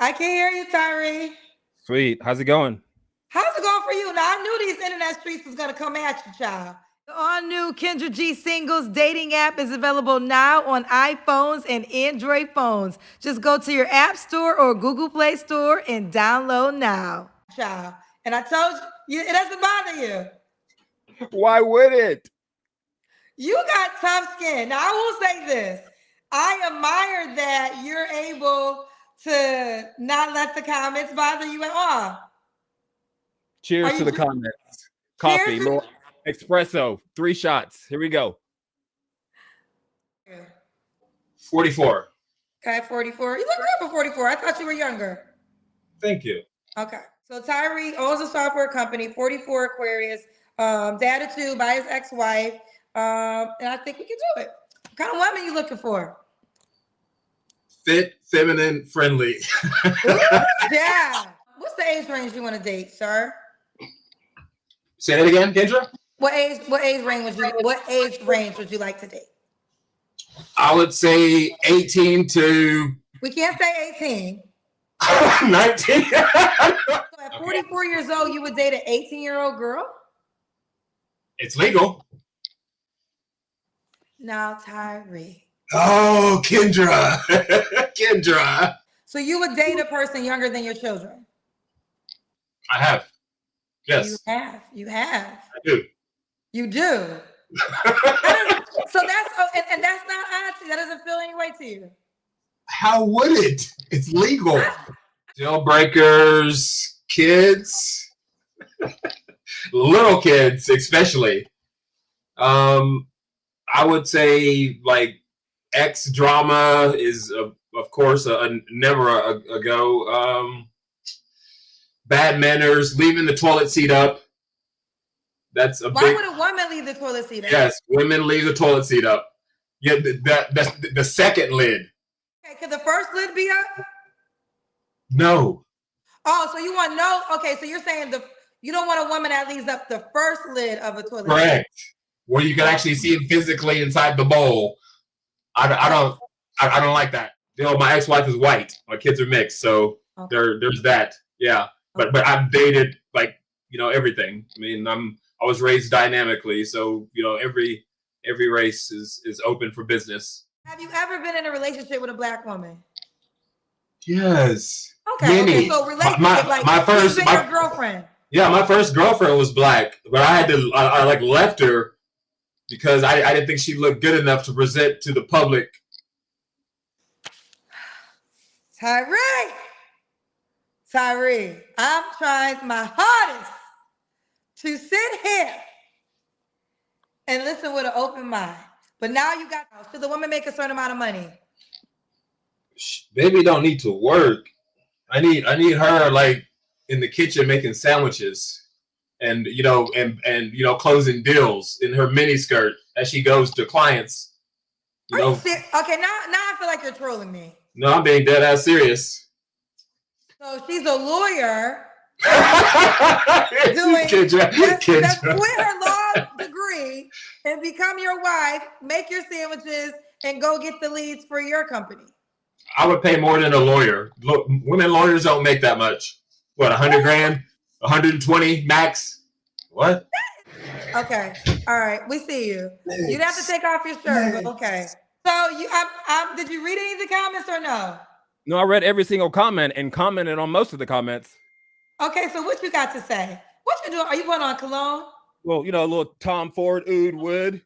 I can hear you, Tyree. Sweet. How's it going? How's it going for you? Now, I knew these internet streets was going to come at you, child. The all-new Kendra G Singles dating app is available now on iPhones and Android phones. Just go to your App Store or Google Play Store and download now. Child. And I told you, it doesn't bother you. Why would it? You got tough skin. Now, I will say this. I admire that you're able to not let the comments bother you at all. Cheers to the comments. Coffee, little espresso, 3 shots. Here we go. 44. Okay, 44. You look good for 44. I thought you were younger. Thank you. Okay. So Tyree owns a software company, 44 Aquarius, dad of 2 by his ex-wife. And I think we can do it. What kind of woman are you looking for? Fit, feminine, friendly. Yeah. What's the age range you want to date, sir? Say that again, Kendra? What age range would you like to date? I would say 18 to We can't say 18. 19. So at 44 years old, you would date an 18-year-old girl? It's legal. Now, Tyree. Oh, Kendra. Kendra. So you would date a person younger than your children? I have. Yes. You have. I do. You do. So that's and that's not honesty. That doesn't feel any way to you. How would it? It's legal. Deal breakers, kids, little kids especially. I would say like X drama is of course never a go. Bad manners, leaving the toilet seat up. That's a Why would a woman leave the toilet seat up? Yes, women leave the toilet seat up. Yeah, that's the second lid. Okay, could the first lid be up? No. Oh, so you want no? Okay, so you're saying you don't want a woman that leaves up the first lid of a toilet seat. Correct. Where you can actually see it physically inside the bowl. I don't like that. You know, my ex-wife is white. My kids are mixed, so there's that. Yeah. But I've dated like, you know, everything. I mean, I was raised dynamically, so you know, every race is open for business. Have you ever been in a relationship with a black woman? Yes. Okay. Many. Okay. So relationship, your girlfriend. Yeah, my first girlfriend was black, but I like left her because I didn't think she looked good enough to present to the public. Tyree, I'm trying my hardest to sit here and listen with an open mind. But now you got, should the woman make a certain amount of money? Baby don't need to work. I need her like in the kitchen making sandwiches and you know closing deals in her mini skirt as she goes to clients. Okay, now I feel like you're trolling me. No, I'm being dead ass serious. So she's a lawyer. Let's quit her law degree and become your wife, make your sandwiches, and go get the leads for your company. I would pay more than a lawyer. Look, women lawyers don't make that much. What, 100 grand? 120 max? What? Okay. All right. We see you. You'd have to take off your shirt, but okay. So did you read any of the comments or no? No, I read every single comment and commented on most of the comments. Okay, so what you got to say? What you doing? Are you putting on cologne? Well, you know, a little Tom Ford oud wood.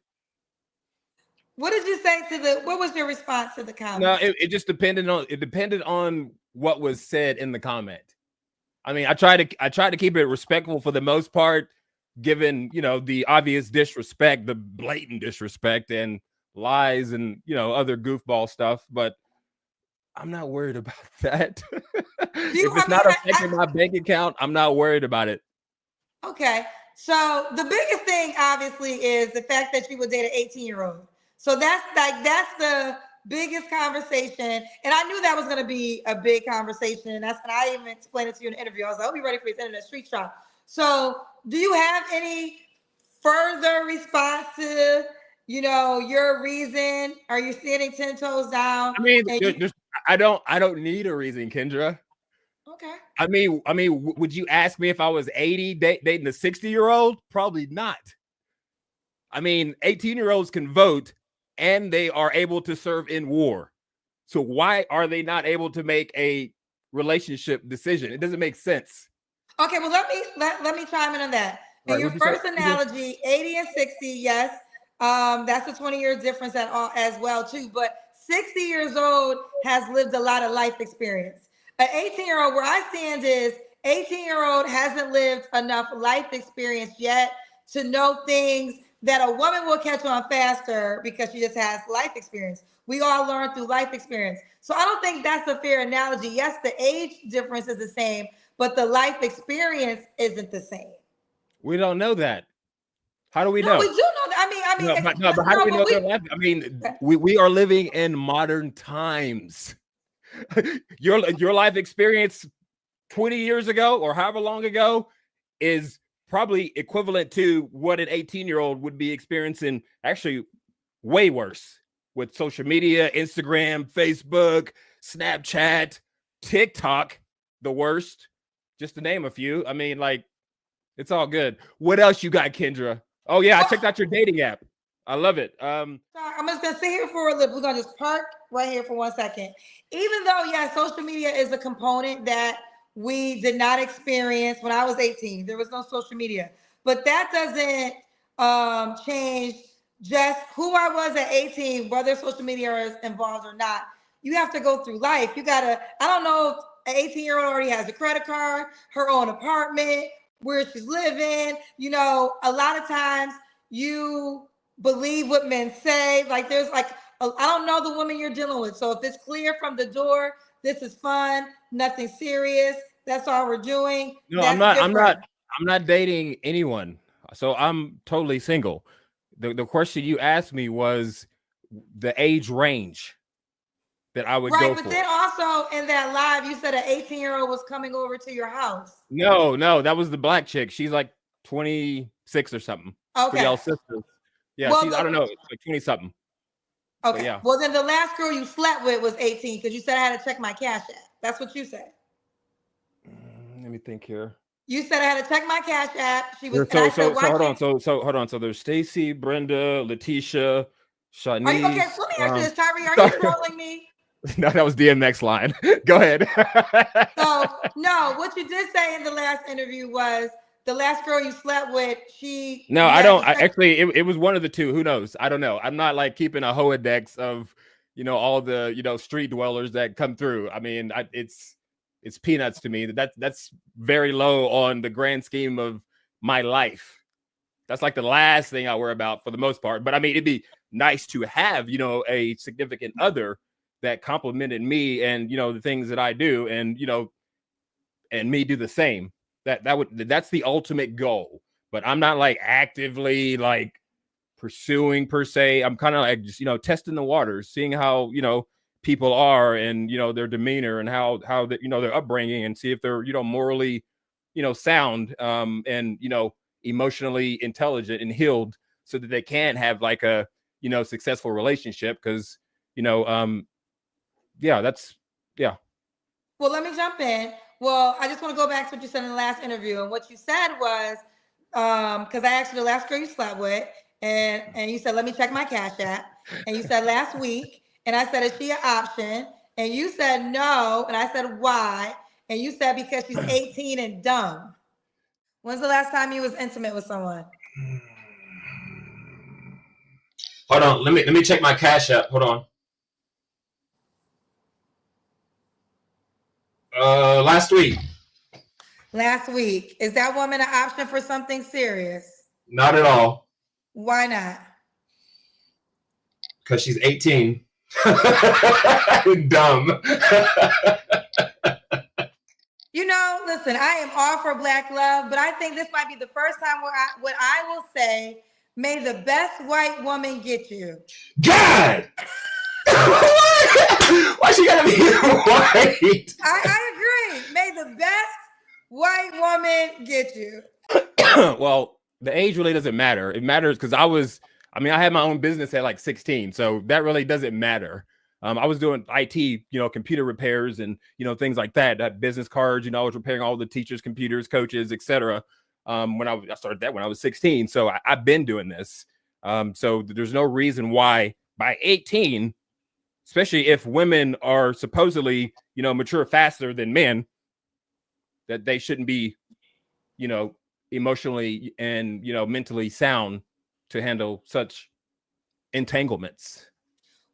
What did you say what was your response to the comment? No, it just depended on what was said in the comment. I mean, I try to keep it respectful for the most part, given, you know, the obvious disrespect, the blatant disrespect and lies and, you know, other goofball stuff, but I'm not worried about that. If it's not affecting my bank account, I'm not worried about it. Okay. So the biggest thing, obviously, is the fact that you would date an 18-year-old. So that's the biggest conversation. And I knew that was going to be a big conversation. And that's when I even explained it to you in the interview. I was like, I'll be ready for this internet street shop. So do you have any further response to, you know, your reason? Are you standing 10 toes down? I mean, I don't need a reason, Kendra. Okay. Would you ask me if I was 80 dating a 60-year-old? Probably not. I mean, 18-year-olds can vote and they are able to serve in war. So why are they not able to make a relationship decision? It doesn't make sense. Okay, well, let me chime in on that. In your first analogy, 80 and 60, yes, that's a 20-year difference as well too. But 60 years old has lived a lot of life experience. An 18-year-old, where I stand is 18-year-old hasn't lived enough life experience yet to know things that a woman will catch on faster because she just has life experience. We all learn through life experience. So I don't think that's a fair analogy. Yes, the age difference is the same, but the life experience isn't the same. We don't know that. How do we know? We do know that. But how do we know their life? I mean, we are living in modern times. Your life experience 20 years ago or however long ago is probably equivalent to what an 18-year-old would be experiencing, actually way worse with social media, Instagram, Facebook, Snapchat, TikTok, the worst, just to name a few. I mean, like, it's all good. What else you got, Kendra? Oh yeah, I checked out your dating app. I love it. I'm just gonna sit here for a little. We're gonna just park right here for 1 second. Even though, yeah, social media is a component that we did not experience when I was 18. There was no social media, but that doesn't change just who I was at 18, whether social media is involved or not. You have to go through life. You gotta. I don't know if an 18-year-old already has a credit card, her own apartment, where she's living. You know, a lot of times you believe what men say. Like there's like, I don't know the woman you're dealing with. So if it's clear from the door, this is fun, nothing serious, that's all we're doing. No, I'm not dating anyone. So I'm totally single. The question you asked me was the age range that I would go for. Right, but then also in that live, you said an 18-year-old was coming over to your house. No, that was the black chick. She's like 26 or something. Okay. For y'all sisters. Yeah, well, she's, I don't know, like 20 something. Okay. So, yeah. Well, then the last girl you slept with was 18 because you said I had to check my Cash App. That's what you said. Let me think here. You said I had to check my Cash App. She was so hold on. So there's Stacy, Brenda, Letitia, Shanice. Are you, okay, let me ask you this, Tyree. Are you trolling me? No, that was DMX line. Go ahead. So no, what you did say in the last interview was the last girl you slept with, she. No, I don't. Actually, it was one of the two. Who knows? I don't know. I'm not like keeping a Rolodex of, all the, street dwellers that come through. I mean, it's peanuts to me. That's very low on the grand scheme of my life. That's like the last thing I worry about for the most part. But I mean, it'd be nice to have, a significant other that complimented me and, the things that I do and, and me do the same. That's the ultimate goal. But I'm not like actively like pursuing per se. I'm kind of like just, testing the waters, seeing how, people are and, their demeanor and how their upbringing and see if they're, morally, sound and, emotionally intelligent and healed so that they can have like a, successful relationship. Because, yeah. Well, let me jump in. Well, I just want to go back to what you said in the last interview. And what you said was, because I asked you the last girl you slept with, and you said, let me check my Cash App. And you said last week, and I said, is she an option? And you said no. And I said, why? And you said, because she's 18 and dumb. When's the last time you was intimate with someone? Hold on. Let me check my Cash App. Hold on. Last week. Last week. Is that woman an option for something serious? Not at all. Why not? Because she's 18. Dumb. Listen, I am all for Black love, but I think this might be the first time where what I will say, may the best white woman get you. God! Why she gotta be white? I agree. May the best white woman get you. Well, the age really doesn't matter. It matters because I had my own business at like 16. So that really doesn't matter. I was doing IT, you know, computer repairs and, you know, things like that. That business cards, you know, I was repairing all the teachers' computers, coaches, etc. When I started that when I was 16. So I've been doing this. So there's no reason why by 18, especially if women are supposedly, you know, mature faster than men, that they shouldn't be, you know, emotionally and, you know, mentally sound to handle such entanglements.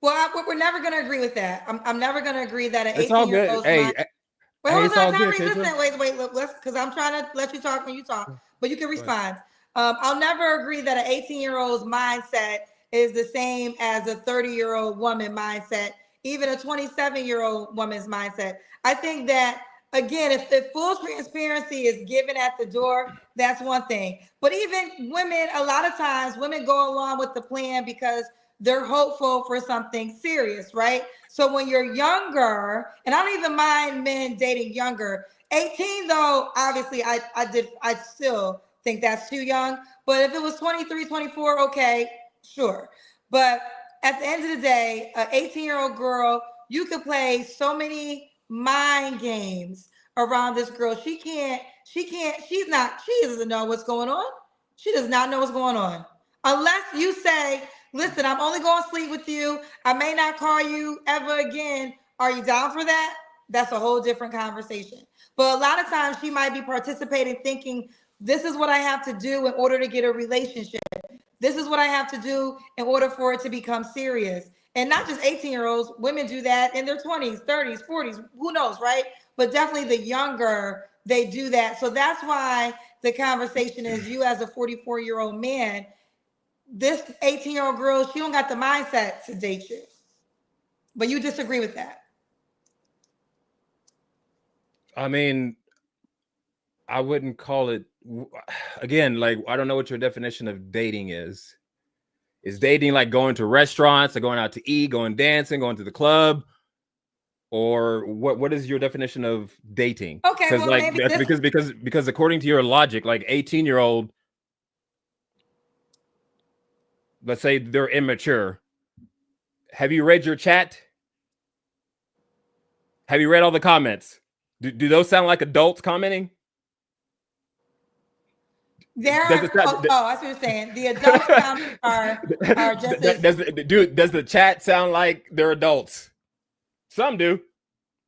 Well, we're never going to agree with that. I'm never going to agree that an It's all good. 18-year-old's Hey, mind. Wait, hey, hold it's on, all good, Tyree. Kendra. Listen, wait, let's, because I'm trying to let you talk when you talk, but you can respond. I'll never agree that an 18-year-old's mindset is the same as a 30-year-old woman mindset, even a 27-year-old woman's mindset. I think that, again, if the full transparency is given at the door, that's one thing. But even women, a lot of times, women go along with the plan because they're hopeful for something serious, right? So when you're younger, and I don't even mind men dating younger. 18 though, obviously I still think that's too young. But if it was 23, 24, okay, sure. But at the end of the day, an 18-year-old girl, you could play so many mind games around this girl. She doesn't know what's going on. She does not know what's going on. Unless you say, listen, I'm only going to sleep with you. I may not call you ever again. Are you down for that? That's a whole different conversation. But a lot of times she might be participating thinking, this is what I have to do in order to get a relationship. This is what I have to do in order for it to become serious. And not just 18-year-olds, women do that in their 20s, 30s, 40s, who knows, right? But definitely the younger, they do that. So that's why the conversation is, you as a 44-year-old man, this 18-year-old girl, she don't got the mindset to date you. But you disagree with that. I mean, I wouldn't call it, again, like, I don't know what your definition of dating is. Is dating like going to restaurants or going out to eat, going dancing, going to the club? Or what is your definition of dating? Okay, well, like, maybe because according to your logic, like 18-year-old, let's say they're immature. Have you read your chat? Have you read all the comments? Do those sound like adults commenting? I see what you're saying. The adult comments are just does the chat sound like they're adults? Some do,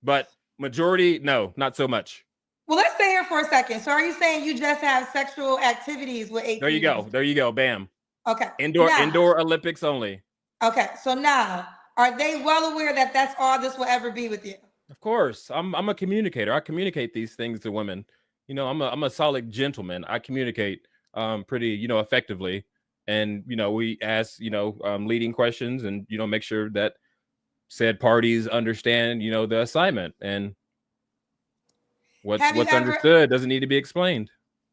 but majority, no, not so much. Well, let's stay here for a second. So are you saying you just have sexual activities with 18? There you go. Bam. Okay. Indoor Olympics only. Okay. So now, are they well aware that that's all this will ever be with you? Of course. I'm a communicator. I communicate these things to women. You know, I'm a solid gentleman. I communicate pretty, you know, effectively. And, you know, we ask, you know, leading questions and, you know, make sure that said parties understand, you know, the assignment, and what's understood doesn't need to be explained.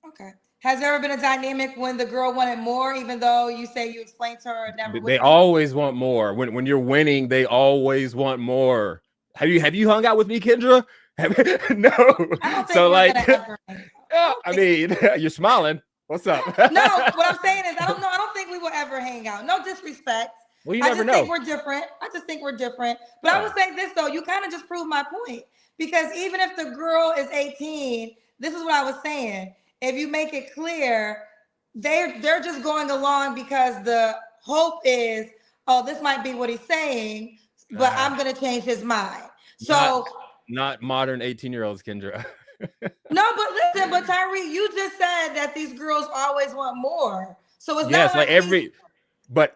Okay. Has there ever been a dynamic when the girl wanted more, even though you say you explained to her never? They always want more. When you're winning, they always want more. Have you hung out with me, Kendra? No. I don't think so like, I mean, you're smiling. What's up? No, what I'm saying is, I don't think we will ever hang out. No disrespect. Well, you never know. I just think we're different. But I would say this though, you kind of just proved my point, because even if the girl is 18, this is what I was saying. If you make it clear, they're just going along because the hope is, oh, this might be what he's saying, but I'm gonna change his mind. So not modern 18-year-olds, Kendra. No, but listen, but Tyree, you just said that these girls always want more. So it's yes, not like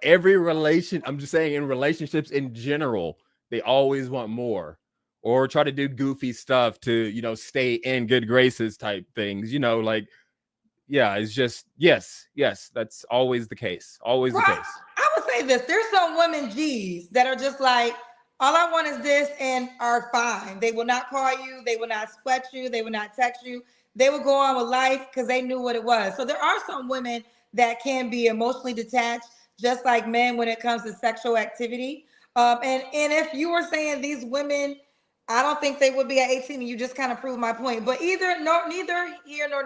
every relation, I'm just saying, in relationships in general, they always want more, or try to do goofy stuff to, you know, stay in good graces type things, you know, like, yeah, it's just, yes, that's always the case. Always the case. I would say this, there's some women G's that are just like, all I want is this, and are fine. They will not call you. They will not sweat you. They will not text you. They will go on with life because they knew what it was. So there are some women that can be emotionally detached, just like men when it comes to sexual activity. And if you were saying these women, I don't think they would be at 18, and you just kind of proved my point. But neither here nor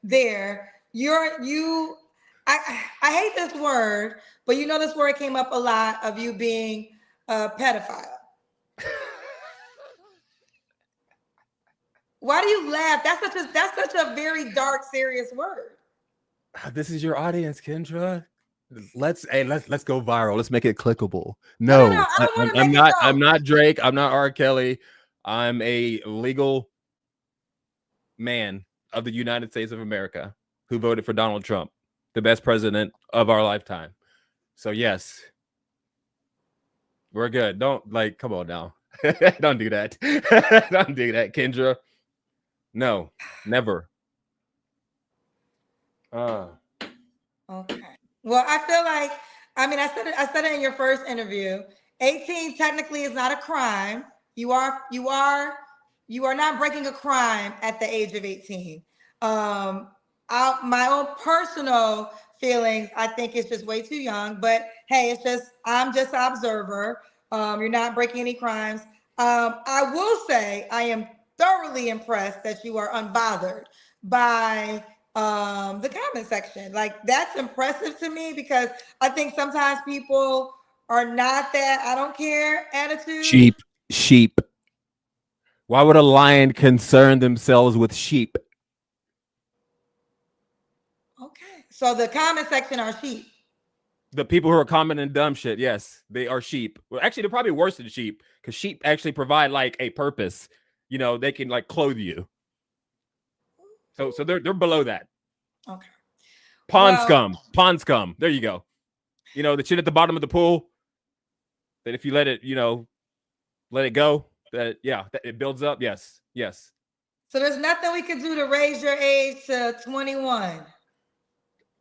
there. I hate this word, but you know this word came up a lot, of you being a pedophile. Why do you laugh? That's such a very dark, serious word. This is your audience, Kendra. Let's go viral. Let's make it clickable. No. No, I don't want to I'm make not. it so. I'm not Drake. I'm not R. Kelly. I'm a legal man of the United States of America who voted for Donald Trump, the best president of our lifetime. So yes, we're good. Don't come on now. Don't do that. Don't do that, Kendra. No, never. Okay. Well, I feel like, I said it in your first interview. 18 technically is not a crime. You are not breaking a crime at the age of 18. My own personal feelings, I think it's just way too young, but hey, I'm just an observer. You're not breaking any crimes. I will say I am thoroughly impressed that you are unbothered by the comment section. Like, that's impressive to me, because I think sometimes people are not that I don't care attitude. Sheep. Why would a lion concern themselves with sheep? Okay. So the comment section are sheep. The people who are commenting dumb shit, yes, they are sheep. Well, actually, they're probably worse than sheep, because sheep actually provide like a purpose. You know, they can like clothe you. So they're below that. Okay. Pond scum. There you go. You know, the shit at the bottom of the pool, that if you let it go, that it builds up. Yes. So there's nothing we can do to raise your age to 21.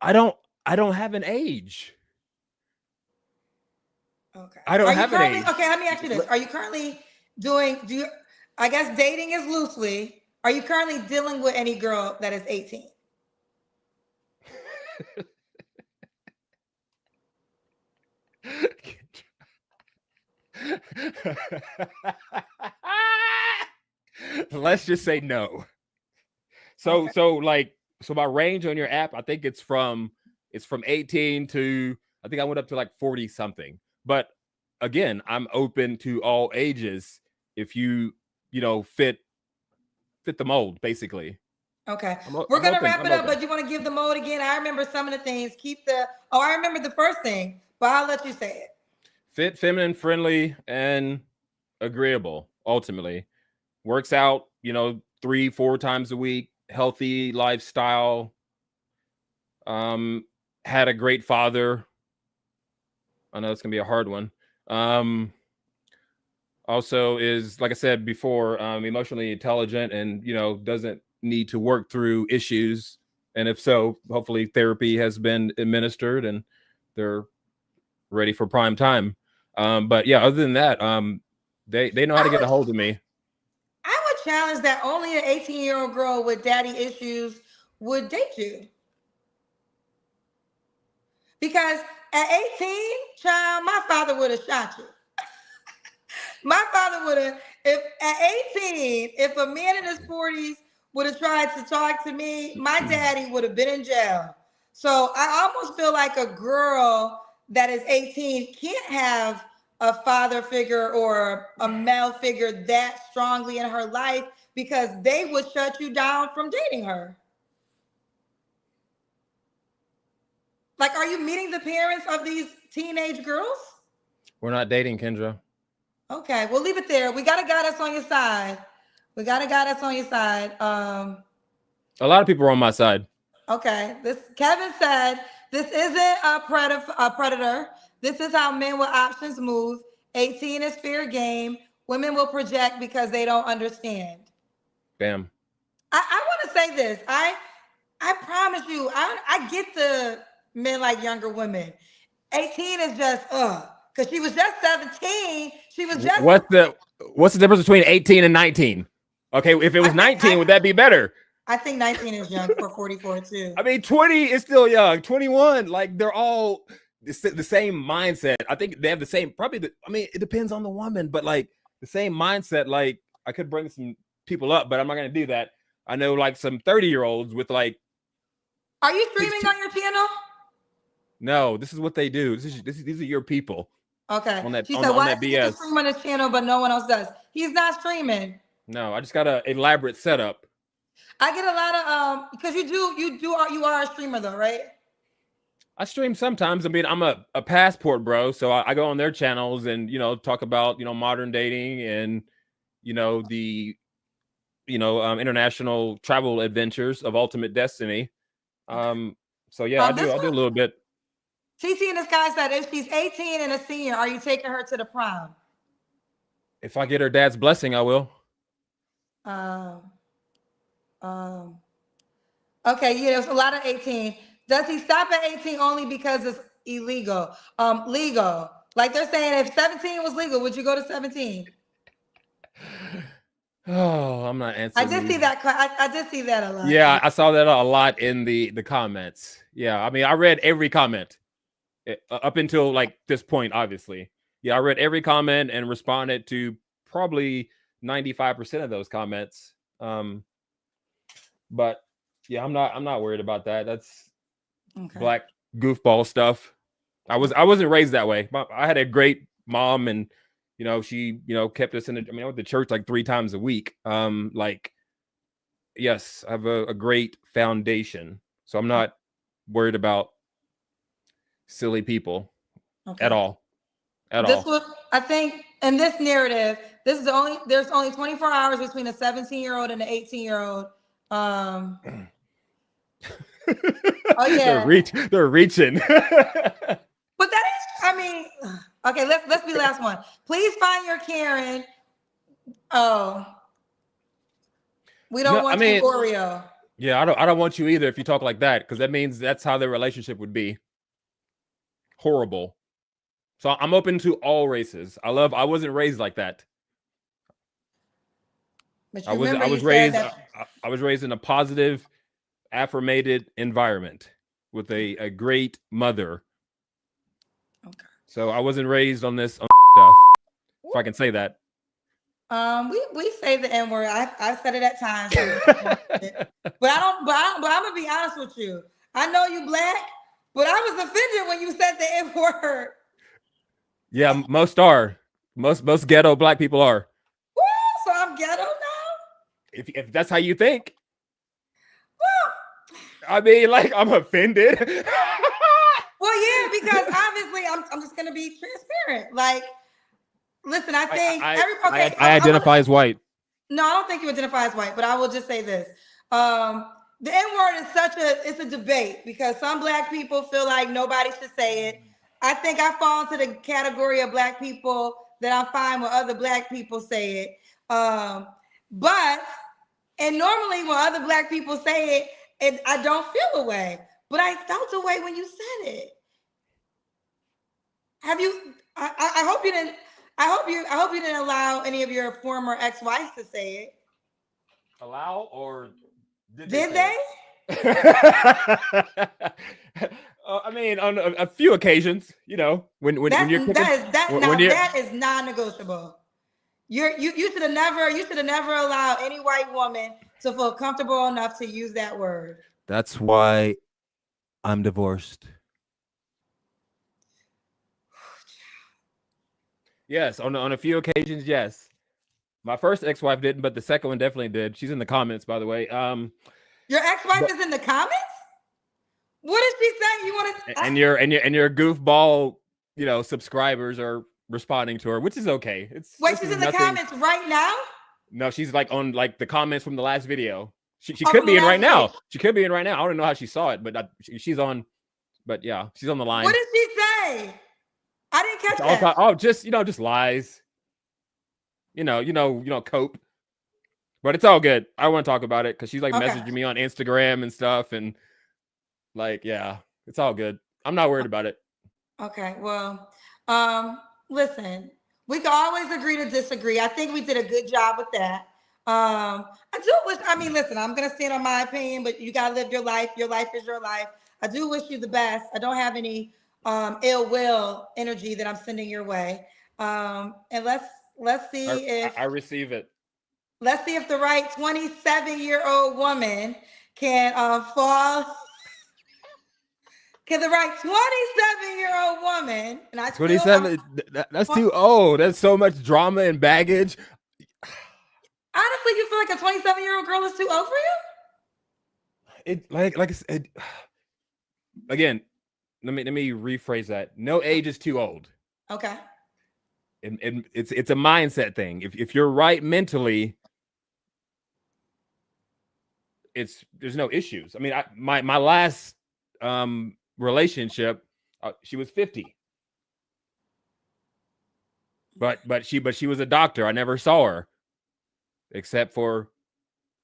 I don't have an age. Okay. I don't have an age. Okay, let me ask you this. Are you currently I guess dating is loosely. Are you currently dealing with any girl that is 18? Let's just say no. So my range on your app, I think it's from 18 to, I think I went up to like 40 something. But again, I'm open to all ages if you fit the mold, basically. Okay. We're going to wrap it up, but you want to give the mold again? I remember some of the things. I remember the first thing, but I'll let you say it. Fit, feminine, friendly, and agreeable, ultimately. Works out, 3-4 times a week, healthy lifestyle. Had a great father. I know it's going to be a hard one. Also is, like I said before, emotionally intelligent and, doesn't need to work through issues. And if so, hopefully therapy has been administered and they're ready for prime time. But yeah, other than that, they know how to get a hold of me. I would challenge that only an 18-year-old girl with daddy issues would date you. Because at 18, child, my father would have shot you. My father would have, at 18, if a man in his 40s would have tried to talk to me, my daddy would have been in jail. So I almost feel like a girl that is 18 can't have a father figure or a male figure that strongly in her life, because they would shut you down from dating her. Like, are you meeting the parents of these teenage girls? We're not dating, Kendra. Okay, we'll leave it there. We got a guy that's on your side. A lot of people are on my side. Okay, Kevin said, this isn't a predator. This is how men with options move. 18 is fair game. Women will project because they don't understand. Bam. I want to say this. I promise you, I get the men like younger women. 18 is just because she was just 17. She was just what's the difference between 18 and 19? Okay, if it was 19, would that be better? I think 19 is young for 44 too. I mean, 20 is still young. 21, like they're all the same mindset. I think they have the same, it depends on the woman, but like the same mindset. Like, I could bring some people up, but I'm not going to do that. I know like some 30-year-olds with like. Are you streaming on your channel? No, this is what they do. These are your people. Okay. On that, she on, said, on why that does he BS. stream on his channel, but no one else does? He's not streaming. No, I just got a elaborate setup. I get a lot of because you are a streamer though, right? I stream sometimes. I mean, I'm a passport bro, so I go on their channels and talk about modern dating and the international travel adventures of Ultimate Destiny. So yeah, I do a little bit. TT in the Sky said if she's 18 and a senior, are you taking her to the prom? If I get her dad's blessing, I will. Okay, yeah, there's a lot of 18. Does he stop at 18 only because it's illegal? Legal. Like they're saying if 17 was legal, would you go to 17? Oh, I'm not answering. I did see that. I did see that a lot. Yeah, I saw that a lot in the comments. Yeah, I mean, I read every comment up until like this point, obviously. Yeah, I read every comment and responded to probably 95% of those comments. But yeah, I'm not worried about that. That's black goofball stuff. I wasn't raised that way. I had a great mom, and she kept us in. I went to church like 3 times a week. Like, yes, I have a great foundation, so I'm not worried about silly people at all. I think in this narrative, there's only 24 hours between a 17-year-old and an 18-year-old. Oh yeah, they're reaching. But that is, I mean, okay. Let's be last one. Please find your Karen. Oh, we don't want you, Oreo. Yeah, I don't want you either if you talk like that, because that means that's how their relationship would be. Horrible. So I'm open to all races. I wasn't raised like that. I was raised in a positive, affirmated environment with a great mother. Okay. So I wasn't raised on this stuff, if I can say that. We say the N word. I've said it at times, but I'm gonna be honest with you. I know you black, but I was offended when you said the N word. Yeah, most are. Most ghetto black people are. Woo, so I'm ghetto now. If that's how you think. Well, I mean, like, I'm offended. Well, yeah, because obviously I'm just gonna be transparent. Like, listen, I think I identify as white. No, I don't think you identify as white, but I will just say this. The N-word is it's a debate because some black people feel like nobody should say it. I think I fall into the category of black people that I'm fine when other black people say it. But normally when other black people say it, I don't feel a way. But I felt a way when you said it. Have you? I hope you didn't. I hope you didn't allow any of your former ex-wives to say it. Allow or did they? I mean, on a few occasions, when you're cooking, that is non-negotiable. You should have never allowed any white woman to feel comfortable enough to use that word. That's why I'm divorced. Yes, on a few occasions, yes. My first ex-wife didn't, but the second one definitely did. She's in the comments, by the way. Your ex-wife is in the comments? What is she saying? You want to? And your goofball, subscribers are responding to her, which is okay. Wait, she's in the comments right now? No, she's like on like the comments from the last video. She could be in right now. She could be in right now. I don't know how she saw it, but she's on. But yeah, she's on the line. What did she say? I didn't catch that. Oh, just lies. Cope. But it's all good. I want to talk about it because she's like messaging me on Instagram and stuff, and like, yeah, it's all good. I'm not worried about it. Okay, well, listen, we can always agree to disagree. I think we did a good job with that. Listen, I'm gonna stand on my opinion, but you gotta live your life. Your life is your life. I do wish you the best. I don't have any ill will energy that I'm sending your way. And let's see if I receive it. Let's see if the right 27-year-old woman can fall. Can the right 27-year-old woman, and I 27, that's too old. That's so much drama and baggage. Honestly, you feel like a 27-year-old girl is too old for you? It like I said, again, let me rephrase that. No age is too old. Okay. And it's a mindset thing. If you're right mentally, there's no issues. I mean, my last relationship, she was 50. But she was a doctor. I never saw her except for,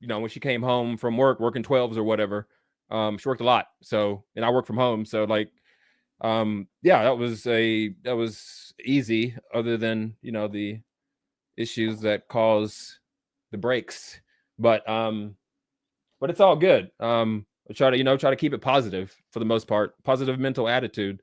when she came home from working 12s or whatever. She worked a lot. So, and I work from home. So like, yeah, that was easy, other than, the issues that cause the breaks. But it's all good. I try to keep it positive for the most part. Positive mental attitude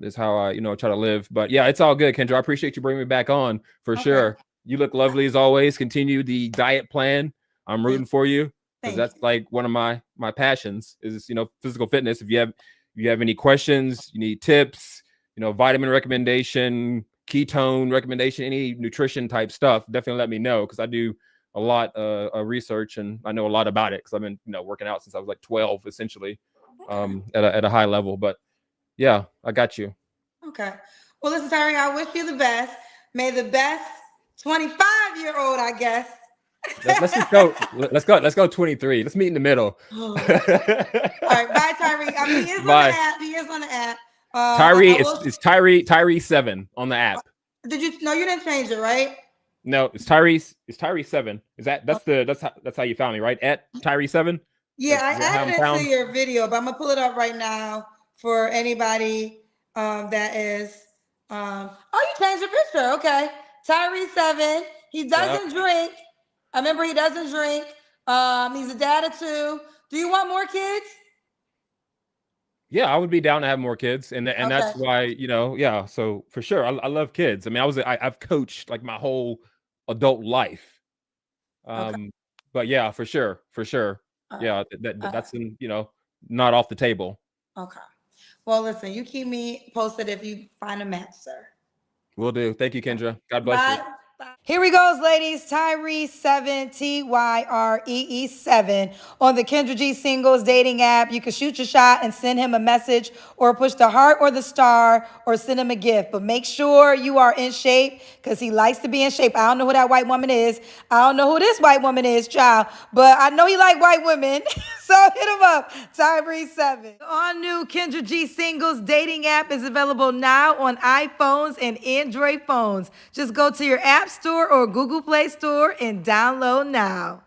is how I, try to live. But yeah, it's all good, Kendra. I appreciate you bringing me back on for sure. You look lovely as always. Continue the diet plan. I'm rooting for you, because that's like one of my passions is, physical fitness. If you have any questions, you need tips, vitamin recommendation, ketone recommendation, any nutrition type stuff, definitely let me know, because I do a lot of research, and I know a lot about it, because I've been working out since I was like 12, essentially, at a high level. But yeah, I got you. Okay. Well, listen, Tyree, I wish you the best. May the best 25-year-old, I guess. Let's just go. Let's go 23. Let's meet in the middle. All right, bye, Tyree. I mean, he is on the app. He is on the app. Tyree, it's Tyree 7 on the app. Did you? No, you didn't change it, right? No, it's Tyree 7. That's how you found me, right? At Tyree 7. Yeah, I added it to your video, but I'm gonna pull it up right now for anybody that is. Oh, you changed your picture. Okay, Tyree 7. He doesn't drink. I remember he doesn't drink. He's a dad of 2. Do you want more kids? Yeah, I would be down to have more kids, and that's why, yeah. So for sure, I love kids. I mean, I've coached like my whole adult life. But yeah, for sure. Yeah, that's not off the table. Okay. Well, listen, you keep me posted if you find a match, sir. Will do. Thank you, Kendra. God bless you. Here we goes, ladies. Tyree 7, Tyree 7 on the Kendra G Singles dating app. You can shoot your shot and send him a message, or push the heart or the star, or send him a gift. But make sure you are in shape, because he likes to be in shape. I don't know who that white woman is. I don't know who this white woman is, child. But I know he like white women. So hit him up, Tyree 7. The all-new Kendra G Singles dating app is available now on iPhones and Android phones. Just go to your App Store or Google Play Store and download now.